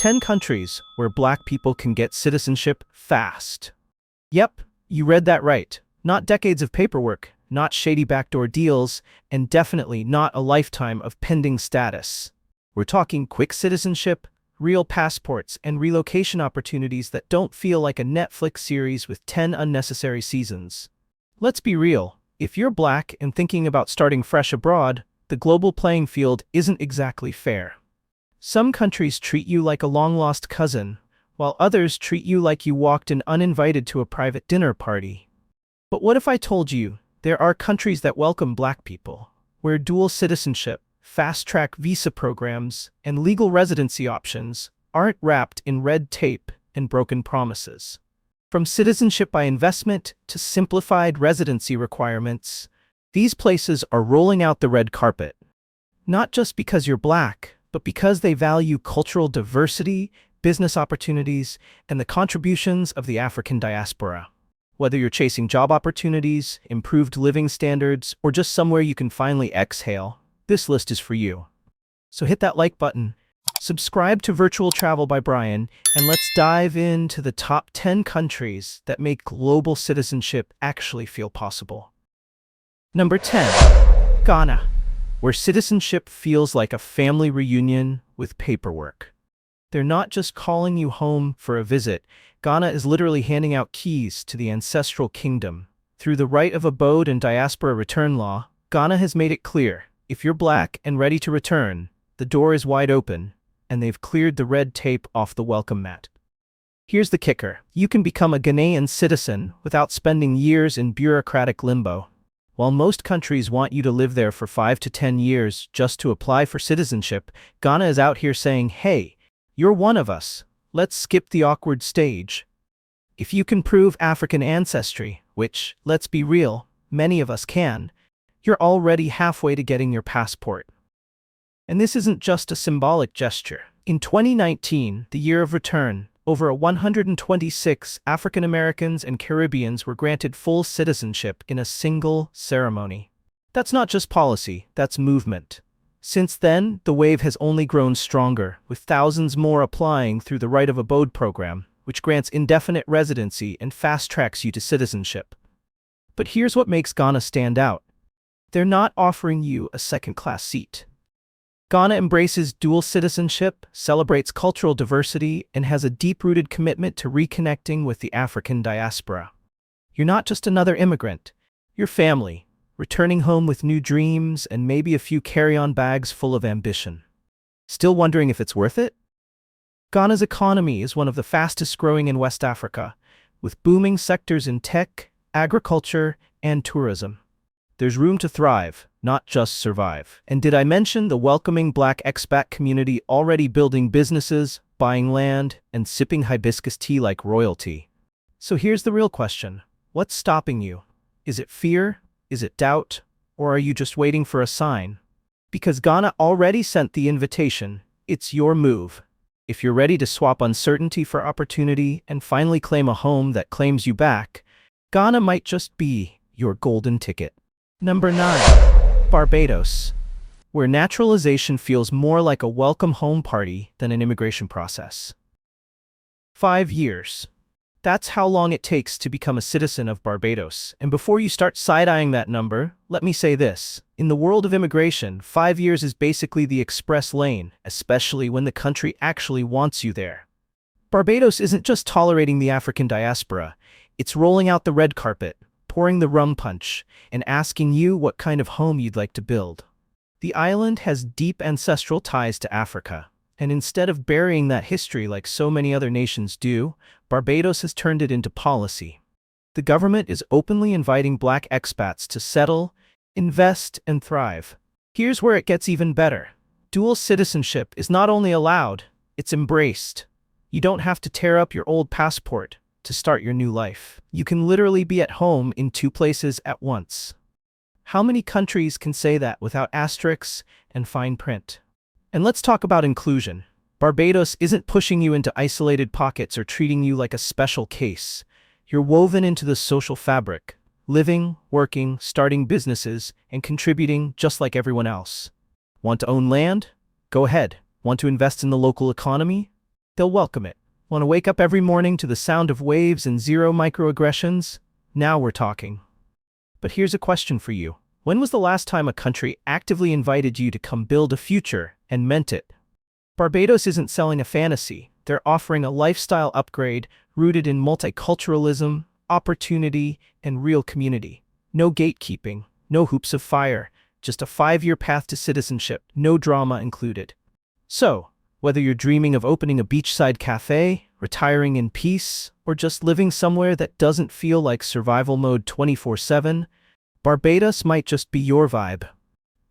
10 countries where black people can get citizenship fast. Yep, you read that right. Not decades of paperwork, not shady backdoor deals, and definitely not a lifetime of pending status. We're talking quick citizenship, real passports, and relocation opportunities that don't feel like a Netflix series with 10 unnecessary seasons. Let's be real, if you're black and thinking about starting fresh abroad, the global playing field isn't exactly fair. Some countries treat you like a long-lost cousin, while others treat you like you walked in uninvited to a private dinner party. But what if I told you there are countries that welcome black people, where dual citizenship, fast-track visa programs, and legal residency options aren't wrapped in red tape and broken promises? From citizenship by investment to simplified residency requirements, these places are rolling out the red carpet. Not just because you're black, but because they value cultural diversity, business opportunities, and the contributions of the African diaspora. Whether you're chasing job opportunities, improved living standards, or just somewhere you can finally exhale, this list is for you. So hit that like button, subscribe to Virtual Travel by Brian, and let's dive into the top 10 countries that make global citizenship actually feel possible. Number 10. Ghana, where citizenship feels like a family reunion with paperwork. They're not just calling you home for a visit. Ghana is literally handing out keys to the ancestral kingdom. Through the right of abode and diaspora return law, Ghana has made it clear, if you're black and ready to return, the door is wide open, and they've cleared the red tape off the welcome mat. Here's the kicker. You can become a Ghanaian citizen without spending years in bureaucratic limbo. While most countries want you to live there for 5 to 10 years just to apply for citizenship, Ghana is out here saying, hey, you're one of us. Let's skip the awkward stage. If you can prove African ancestry, which, let's be real, many of us can, you're already halfway to getting your passport. And this isn't just a symbolic gesture. In 2019, the year of return, over 126 African Americans and Caribbeans were granted full citizenship in a single ceremony. That's not just policy, that's movement. Since then, the wave has only grown stronger, with thousands more applying through the Right of Abode program, which grants indefinite residency and fast-tracks you to citizenship. But here's what makes Ghana stand out. They're not offering you a second-class seat. Ghana embraces dual citizenship, celebrates cultural diversity, and has a deep-rooted commitment to reconnecting with the African diaspora. You're not just another immigrant, you're family, returning home with new dreams and maybe a few carry-on bags full of ambition. Still wondering if it's worth it? Ghana's economy is one of the fastest growing in West Africa, with booming sectors in tech, agriculture, and tourism. There's room to thrive, not just survive. And did I mention the welcoming black expat community already building businesses, buying land, and sipping hibiscus tea like royalty? So here's the real question. What's stopping you? Is it fear? Is it doubt? Or are you just waiting for a sign? Because Ghana already sent the invitation. It's your move. If you're ready to swap uncertainty for opportunity and finally claim a home that claims you back, Ghana might just be your golden ticket. Number 9. Barbados, where naturalization feels more like a welcome home party than an immigration process. 5 years. That's how long it takes to become a citizen of Barbados. And before you start side-eyeing that number, let me say this. In the world of immigration, 5 years is basically the express lane, especially when the country actually wants you there. Barbados isn't just tolerating the African diaspora, it's rolling out the red carpet, pouring the rum punch, and asking you what kind of home you'd like to build. The island has deep ancestral ties to Africa, and instead of burying that history like so many other nations do, Barbados has turned it into policy. The government is openly inviting black expats to settle, invest, and thrive. Here's where it gets even better. Dual citizenship is not only allowed, it's embraced. You don't have to tear up your old passport to start your new life. You can literally be at home in 2 places at once. How many countries can say that without asterisks and fine print? And let's talk about inclusion. Barbados isn't pushing you into isolated pockets or treating you like a special case. You're woven into the social fabric, living, working, starting businesses, and contributing just like everyone else. Want to own land? Go ahead. Want to invest in the local economy? They'll welcome it. Want to wake up every morning to the sound of waves and zero microaggressions? Now we're talking. But here's a question for you. When was the last time a country actively invited you to come build a future and meant it? Barbados isn't selling a fantasy. They're offering a lifestyle upgrade rooted in multiculturalism, opportunity, and real community. No gatekeeping, no hoops of fire, just a 5-year path to citizenship, no drama included. So, whether you're dreaming of opening a beachside cafe, retiring in peace, or just living somewhere that doesn't feel like survival mode 24/7, Barbados might just be your vibe.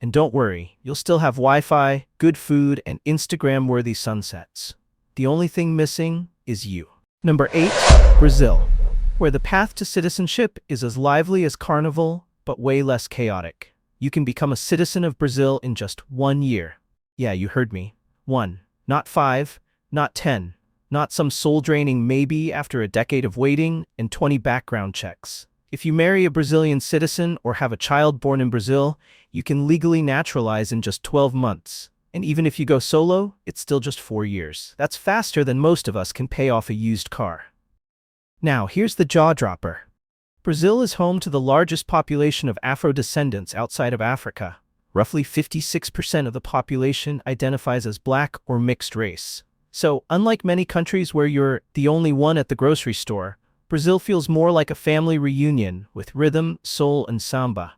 And don't worry, you'll still have Wi-Fi, good food, and Instagram-worthy sunsets. The only thing missing is you. Number 8, Brazil, where the path to citizenship is as lively as Carnival, but way less chaotic. You can become a citizen of Brazil in just 1 year. Yeah, you heard me. 1. Not 5, not 10, not some soul-draining maybe after a decade of waiting and 20 background checks. If you marry a Brazilian citizen or have a child born in Brazil, you can legally naturalize in just 12 months. And even if you go solo, it's still just 4 years. That's faster than most of us can pay off a used car. Now, here's the jaw-dropper. Brazil is home to the largest population of Afro-descendants outside of Africa. Roughly 56% of the population identifies as black or mixed race. So, unlike many countries where you're the only one at the grocery store, Brazil feels more like a family reunion with rhythm, soul, and samba.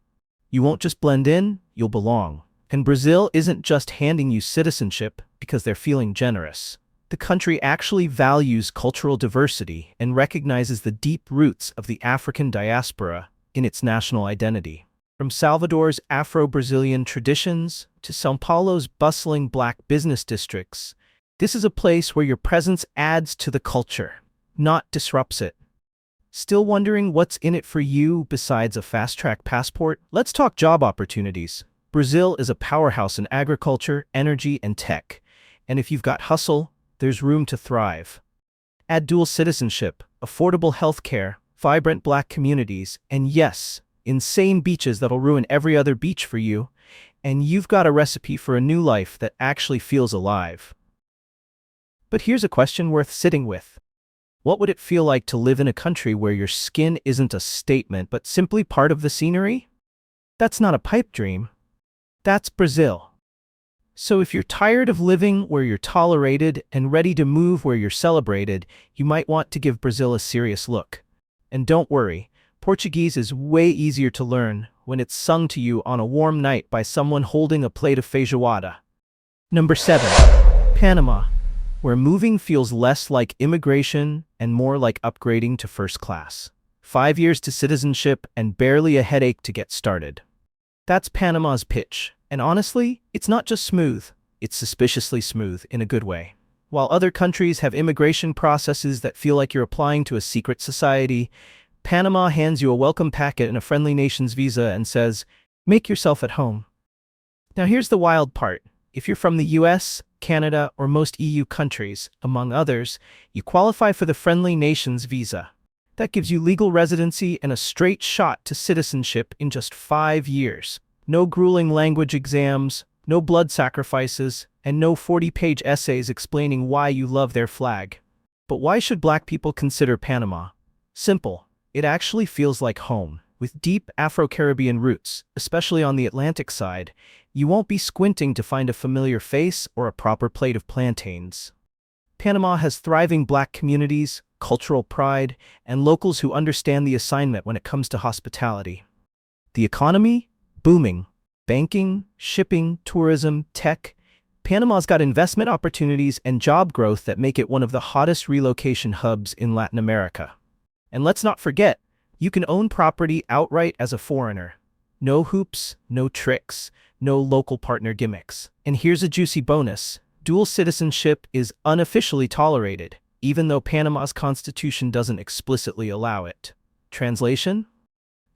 You won't just blend in, you'll belong. And Brazil isn't just handing you citizenship because they're feeling generous. The country actually values cultural diversity and recognizes the deep roots of the African diaspora in its national identity. From Salvador's Afro-Brazilian traditions to São Paulo's bustling black business districts, this is a place where your presence adds to the culture, not disrupts it. Still wondering what's in it for you besides a fast-track passport? Let's talk job opportunities. Brazil is a powerhouse in agriculture, energy, and tech. And if you've got hustle, there's room to thrive. Add dual citizenship, affordable healthcare, vibrant black communities, and yes, insane beaches that'll ruin every other beach for you, and you've got a recipe for a new life that actually feels alive. But here's a question worth sitting with. What would it feel like to live in a country where your skin isn't a statement but simply part of the scenery? That's not a pipe dream. That's Brazil. So if you're tired of living where you're tolerated and ready to move where you're celebrated, you might want to give Brazil a serious look. And don't worry, Portuguese is way easier to learn when it's sung to you on a warm night by someone holding a plate of feijoada. Number 7, Panama, where moving feels less like immigration and more like upgrading to first class. 5 years to citizenship and barely a headache to get started. That's Panama's pitch. And honestly, it's not just smooth, it's suspiciously smooth in a good way. While other countries have immigration processes that feel like you're applying to a secret society, Panama hands you a welcome packet and a friendly nation's visa and says, make yourself at home. Now here's the wild part. If you're from the US, Canada, or most EU countries, among others, you qualify for the friendly nation's visa. That gives you legal residency and a straight shot to citizenship in just 5 years. No grueling language exams, no blood sacrifices, and no 40-page essays explaining why you love their flag. But why should black people consider Panama? Simple. It actually feels like home. With deep Afro-Caribbean roots, especially on the Atlantic side, you won't be squinting to find a familiar face or a proper plate of plantains. Panama has thriving black communities, cultural pride, and locals who understand the assignment when it comes to hospitality. The economy? Booming. Banking, shipping, tourism, tech. Panama's got investment opportunities and job growth that make it one of the hottest relocation hubs in Latin America. And let's not forget, you can own property outright as a foreigner. No hoops, no tricks, no local partner gimmicks. And here's a juicy bonus. Dual citizenship is unofficially tolerated, even though Panama's constitution doesn't explicitly allow it. Translation?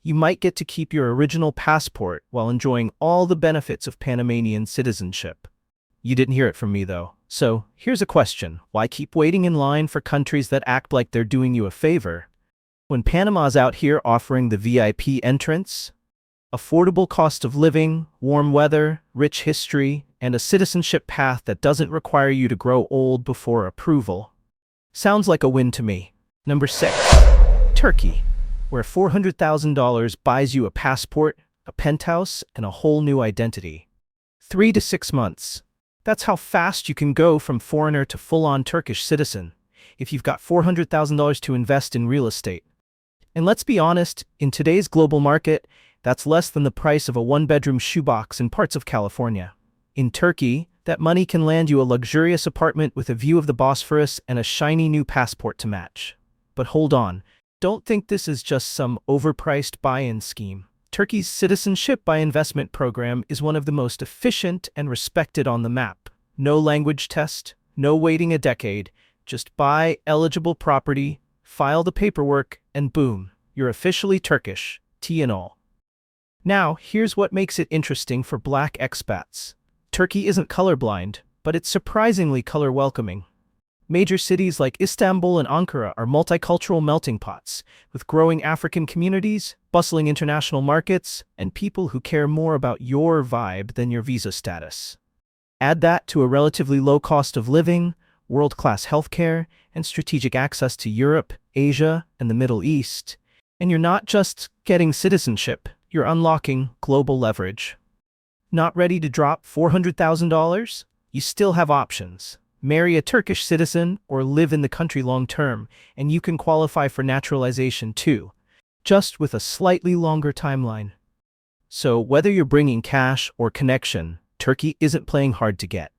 You might get to keep your original passport while enjoying all the benefits of Panamanian citizenship. You didn't hear it from me, though. So, here's a question. Why keep waiting in line for countries that act like they're doing you a favor when Panama's out here offering the VIP entrance? Affordable cost of living, warm weather, rich history, and a citizenship path that doesn't require you to grow old before approval. Sounds like a win to me. Number 6. Turkey, where $400,000 buys you a passport, a penthouse, and a whole new identity. 3 to 6 months. That's how fast you can go from foreigner to full-on Turkish citizen, if you've got $400,000 to invest in real estate. And let's be honest, in today's global market, that's less than the price of a one-bedroom shoebox in parts of California. In Turkey, that money can land you a luxurious apartment with a view of the Bosphorus and a shiny new passport to match. But hold on, don't think this is just some overpriced buy-in scheme. Turkey's Citizenship by Investment program is one of the most efficient and respected on the map. No language test, no waiting a decade, just buy eligible property, file the paperwork, and boom, you're officially Turkish, tea and all. Now, here's what makes it interesting for Black expats. Turkey isn't colorblind, but it's surprisingly color-welcoming. Major cities like Istanbul and Ankara are multicultural melting pots, with growing African communities, bustling international markets, and people who care more about your vibe than your visa status. Add that to a relatively low cost of living, world-class healthcare, and strategic access to Europe, Asia, and the Middle East, and you're not just getting citizenship, you're unlocking global leverage. Not ready to drop $400,000? You still have options. Marry a Turkish citizen or live in the country long-term, and you can qualify for naturalization too, just with a slightly longer timeline. So whether you're bringing cash or connection, Turkey isn't playing hard to get.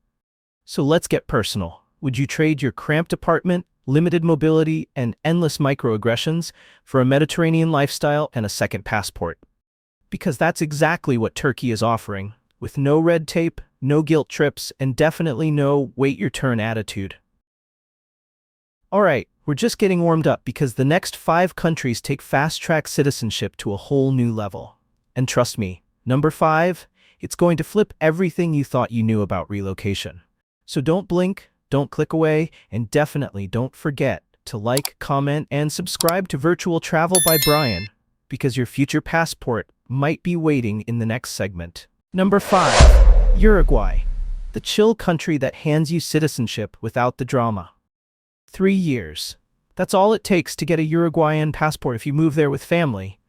So let's get personal. Would you trade your cramped apartment, limited mobility, and endless microaggressions for a Mediterranean lifestyle and a second passport? Because that's exactly what Turkey is offering, with no red tape, no guilt trips, and definitely no wait-your-turn attitude. Alright, we're just getting warmed up because the next 5 countries take fast-track citizenship to a whole new level. And trust me, number 5, it's going to flip everything you thought you knew about relocation. So don't blink, don't click away, and definitely don't forget to like, comment, and subscribe to Virtual Travel by Brian, because your future passport might be waiting in the next segment. Number 5. Uruguay, the chill country that hands you citizenship without the drama. 3 years. That's all it takes to get a Uruguayan passport if you move there with family.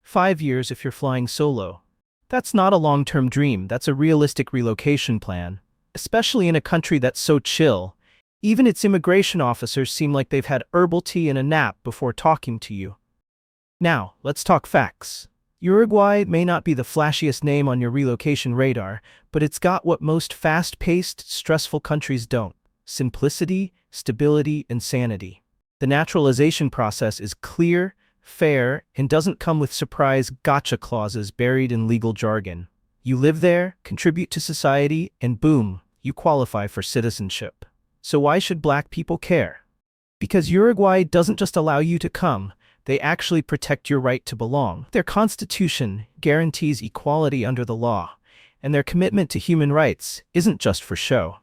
5 years if you're flying solo. That's not a long-term dream, that's a realistic relocation plan, especially in a country that's so chill. Even its immigration officers seem like they've had herbal tea and a nap before talking to you. Now, let's talk facts. Uruguay may not be the flashiest name on your relocation radar, but it's got what most fast-paced, stressful countries don't: simplicity, stability, and sanity. The naturalization process is clear, fair, and doesn't come with surprise gotcha clauses buried in legal jargon. You live there, contribute to society, and boom, you qualify for citizenship. So why should Black people care? Because Uruguay doesn't just allow you to come, they actually protect your right to belong. Their constitution guarantees equality under the law, and their commitment to human rights isn't just for show.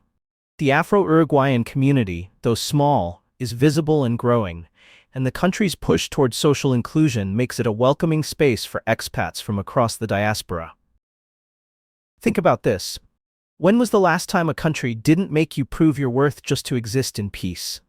The Afro-Uruguayan community, though small, is visible and growing, and the country's push toward social inclusion makes it a welcoming space for expats from across the diaspora. Think about this. When was the last time a country didn't make you prove your worth just to exist in peace?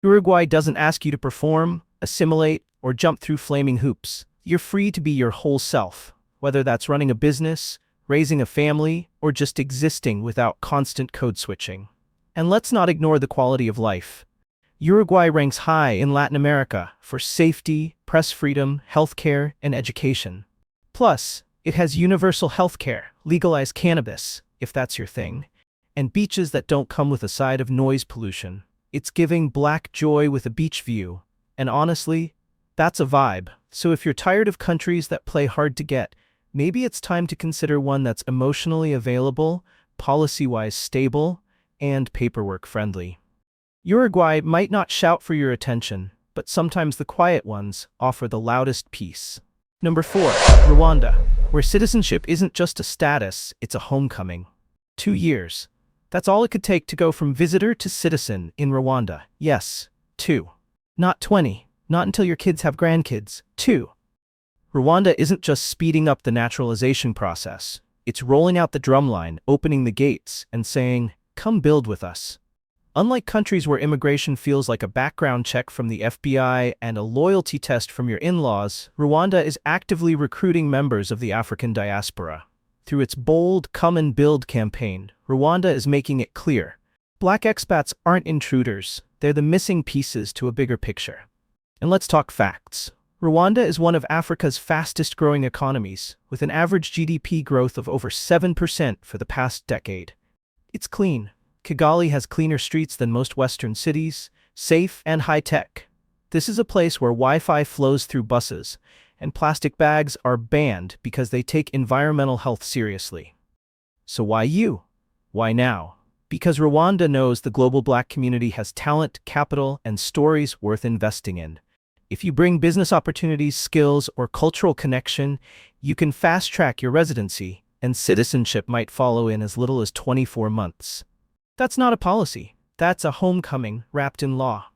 Uruguay doesn't ask you to perform, assimilate, or jump through flaming hoops. You're free to be your whole self, whether that's running a business, raising a family, or just existing without constant code switching. And let's not ignore the quality of life. Uruguay ranks high in Latin America for safety, press freedom, healthcare, and education. Plus, it has universal healthcare, legalized cannabis, if that's your thing, and beaches that don't come with a side of noise pollution. It's giving Black joy with a beach view. And honestly, that's a vibe. So if you're tired of countries that play hard to get, maybe it's time to consider one that's emotionally available, policy-wise stable, and paperwork-friendly. Uruguay might not shout for your attention, but sometimes the quiet ones offer the loudest peace. Number 4. Rwanda, where citizenship isn't just a status, it's a homecoming. 2 years. That's all it could take to go from visitor to citizen in Rwanda. Yes, 2. Not 20. Not until your kids have grandkids. 2. Rwanda isn't just speeding up the naturalization process, it's rolling out the drumline, opening the gates, and saying, "Come build with us." Unlike countries where immigration feels like a background check from the FBI and a loyalty test from your in-laws, Rwanda is actively recruiting members of the African diaspora. Through its bold "Come and Build" campaign, Rwanda is making it clear: Black expats aren't intruders, they're the missing pieces to a bigger picture. And let's talk facts. Rwanda is one of Africa's fastest-growing economies, with an average GDP growth of over 7% for the past decade. It's clean. Kigali has cleaner streets than most Western cities, safe and high-tech. This is a place where Wi-Fi flows through buses, and plastic bags are banned because they take environmental health seriously. So why you? Why now? Because Rwanda knows the global Black community has talent, capital, and stories worth investing in. If you bring business opportunities, skills, or cultural connection, you can fast-track your residency, and citizenship might follow in as little as 24 months. That's not a policy. That's a homecoming wrapped in law.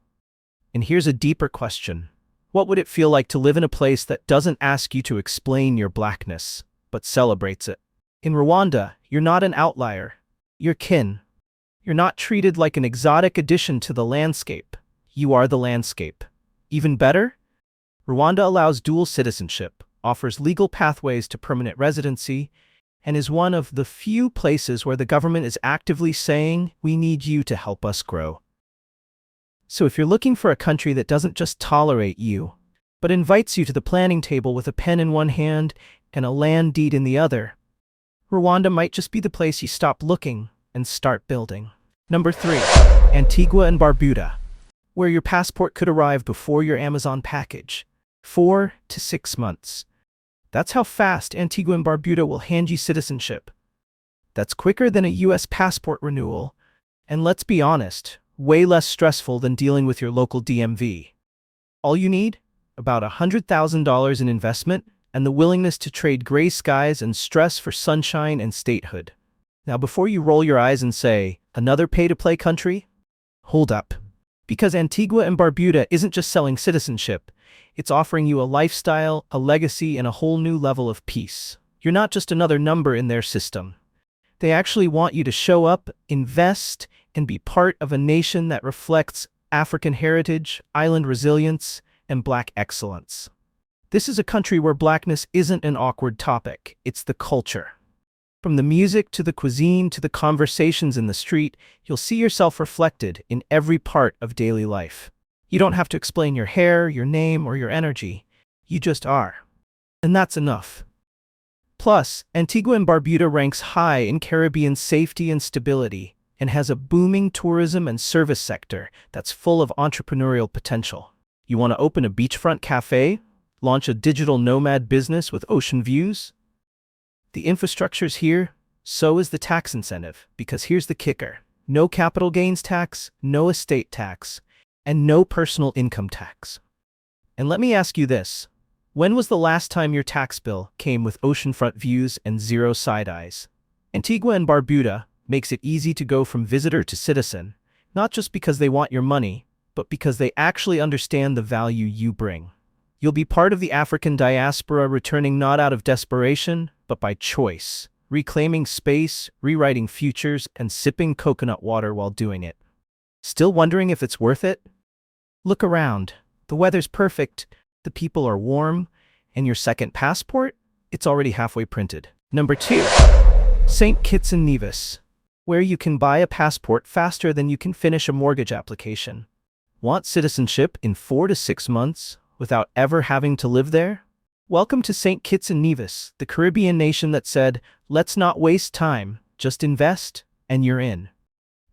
And here's a deeper question. What would it feel like to live in a place that doesn't ask you to explain your Blackness, but celebrates it? In Rwanda, you're not an outlier. You're kin. You're not treated like an exotic addition to the landscape. You are the landscape. Even better? Rwanda allows dual citizenship, offers legal pathways to permanent residency, and is one of the few places where the government is actively saying, "We need you to help us grow." So if you're looking for a country that doesn't just tolerate you, but invites you to the planning table with a pen in one hand and a land deed in the other, Rwanda might just be the place you stop looking and start building. Number 3. Antigua and Barbuda, where your passport could arrive before your Amazon package. 4 to 6 months. That's how fast Antigua and Barbuda will hand you citizenship. That's quicker than a US passport renewal, and let's be honest, way less stressful than dealing with your local DMV. All you need? About $100,000 in investment and the willingness to trade gray skies and stress for sunshine and statehood. Now, before you roll your eyes and say, "Another pay-to-play country?" Hold up. Because Antigua and Barbuda isn't just selling citizenship, it's offering you a lifestyle, a legacy, and a whole new level of peace. You're not just another number in their system. They actually want you to show up, invest, and be part of a nation that reflects African heritage, island resilience, and Black excellence. This is a country where Blackness isn't an awkward topic, it's the culture. From the music to the cuisine to the conversations in the street, you'll see yourself reflected in every part of daily life. You don't have to explain your hair, your name, or your energy. You just are. And that's enough. Plus, Antigua and Barbuda ranks high in Caribbean safety and stability and has a booming tourism and service sector that's full of entrepreneurial potential. You want to open a beachfront cafe? Launch a digital nomad business with ocean views? The infrastructure's here, so is the tax incentive, because here's the kicker. No capital gains tax, no estate tax, and no personal income tax. And let me ask you this. When was the last time your tax bill came with oceanfront views and zero side eyes? Antigua and Barbuda makes it easy to go from visitor to citizen, not just because they want your money, but because they actually understand the value you bring. You'll be part of the African diaspora, returning not out of desperation, but by choice, reclaiming space, rewriting futures, and sipping coconut water while doing it. Still wondering if it's worth it? Look around. The weather's perfect, the people are warm, and your second passport? It's already halfway printed. Number 2. St. Kitts and Nevis, where you can buy a passport faster than you can finish a mortgage application. Want citizenship in 4 to 6 months without ever having to live there? Welcome to St. Kitts and Nevis, the Caribbean nation that said, "Let's not waste time, just invest," and you're in.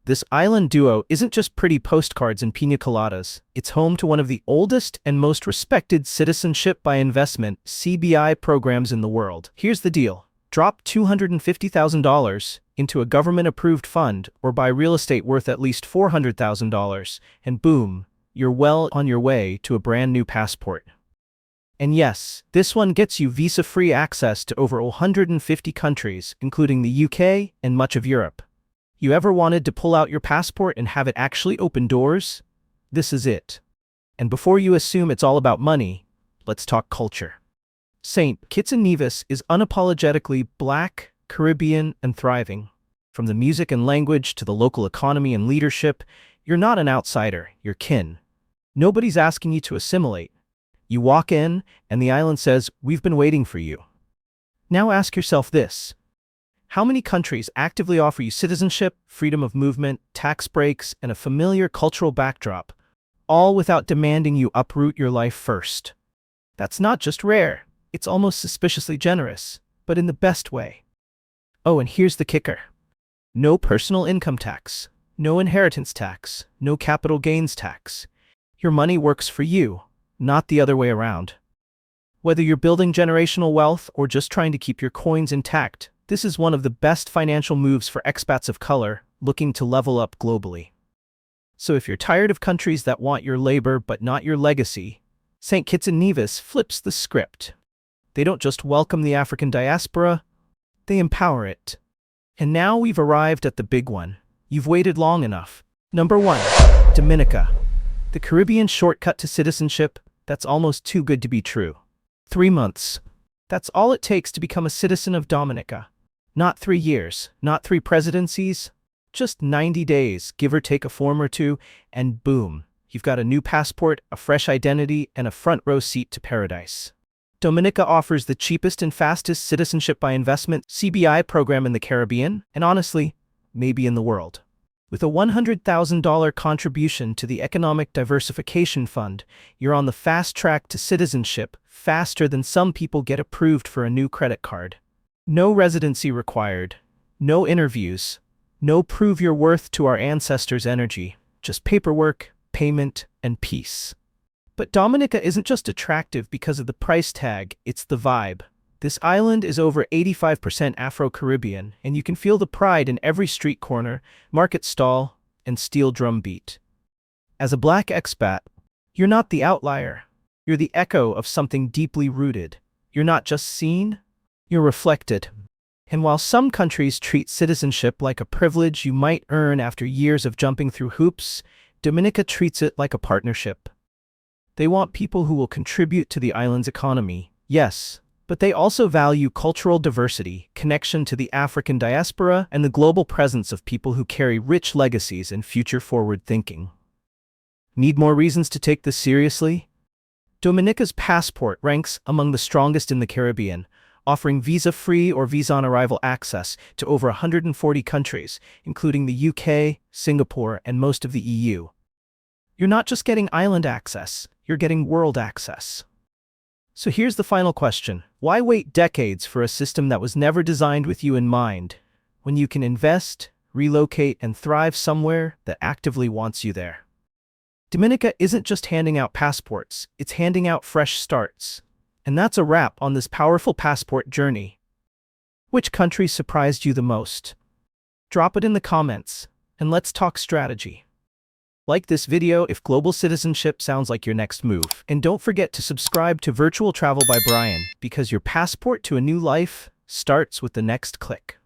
This island duo isn't just pretty postcards and pina coladas. It's home to one of the oldest and most respected citizenship by investment (CBI) programs in the world. Here's the deal. Drop $250,000 into a government-approved fund or buy real estate worth at least $400,000, and boom, you're well on your way to a brand new passport. And yes, this one gets you visa-free access to over 150 countries, including the UK and much of Europe. You ever wanted to pull out your passport and have it actually open doors? This is it. And before you assume it's all about money, let's talk culture. St. Kitts and Nevis is unapologetically Black, Caribbean, and thriving. From the music and language to the local economy and leadership, you're not an outsider, you're kin. Nobody's asking you to assimilate. You walk in, and the island says, "We've been waiting for you." Now ask yourself this. How many countries actively offer you citizenship, freedom of movement, tax breaks, and a familiar cultural backdrop, all without demanding you uproot your life first? That's not just rare, it's almost suspiciously generous, but in the best way. Oh, and here's the kicker. No personal income tax, no inheritance tax, no capital gains tax. Your money works for you, not the other way around. Whether you're building generational wealth or just trying to keep your coins intact, this is one of the best financial moves for expats of color looking to level up globally. So if you're tired of countries that want your labor but not your legacy, St. Kitts and Nevis flips the script. They don't just welcome the African diaspora, they empower it. And now we've arrived at the big one. You've waited long enough. Number 1. Dominica. The Caribbean shortcut to citizenship that's almost too good to be true. 3 months. That's all it takes to become a citizen of Dominica. Not 3 years, not 3 presidencies, just 90 days, give or take a form or two, and boom, you've got a new passport, a fresh identity, and a front row seat to paradise. Dominica offers the cheapest and fastest citizenship by investment (CBI) program in the Caribbean, and honestly, maybe in the world. With a $100,000 contribution to the Economic Diversification Fund, you're on the fast track to citizenship, faster than some people get approved for a new credit card. No residency required, no interviews, no prove your worth to our ancestors' energy, just paperwork, payment, and peace. But Dominica isn't just attractive because of the price tag, it's the vibe. This island is over 85% Afro-Caribbean, and you can feel the pride in every street corner, market stall, and steel drum beat. As a Black expat, you're not the outlier. You're the echo of something deeply rooted. You're not just seen, you're reflected. And while some countries treat citizenship like a privilege you might earn after years of jumping through hoops, Dominica treats it like a partnership. They want people who will contribute to the island's economy, yes, but they also value cultural diversity, connection to the African diaspora, and the global presence of people who carry rich legacies and future-forward thinking. Need more reasons to take this seriously? Dominica's passport ranks among the strongest in the Caribbean, offering visa-free or visa-on-arrival access to over 140 countries, including the UK, Singapore, and most of the EU. You're not just getting island access, you're getting world access. So here's the final question. Why wait decades for a system that was never designed with you in mind, when you can invest, relocate, and thrive somewhere that actively wants you there? Dominica isn't just handing out passports, it's handing out fresh starts. And that's a wrap on this powerful passport journey. Which country surprised you the most? Drop it in the comments, and let's talk strategy. Like this video if global citizenship sounds like your next move. And don't forget to subscribe to Virtual Travel by Brian, because your passport to a new life starts with the next click.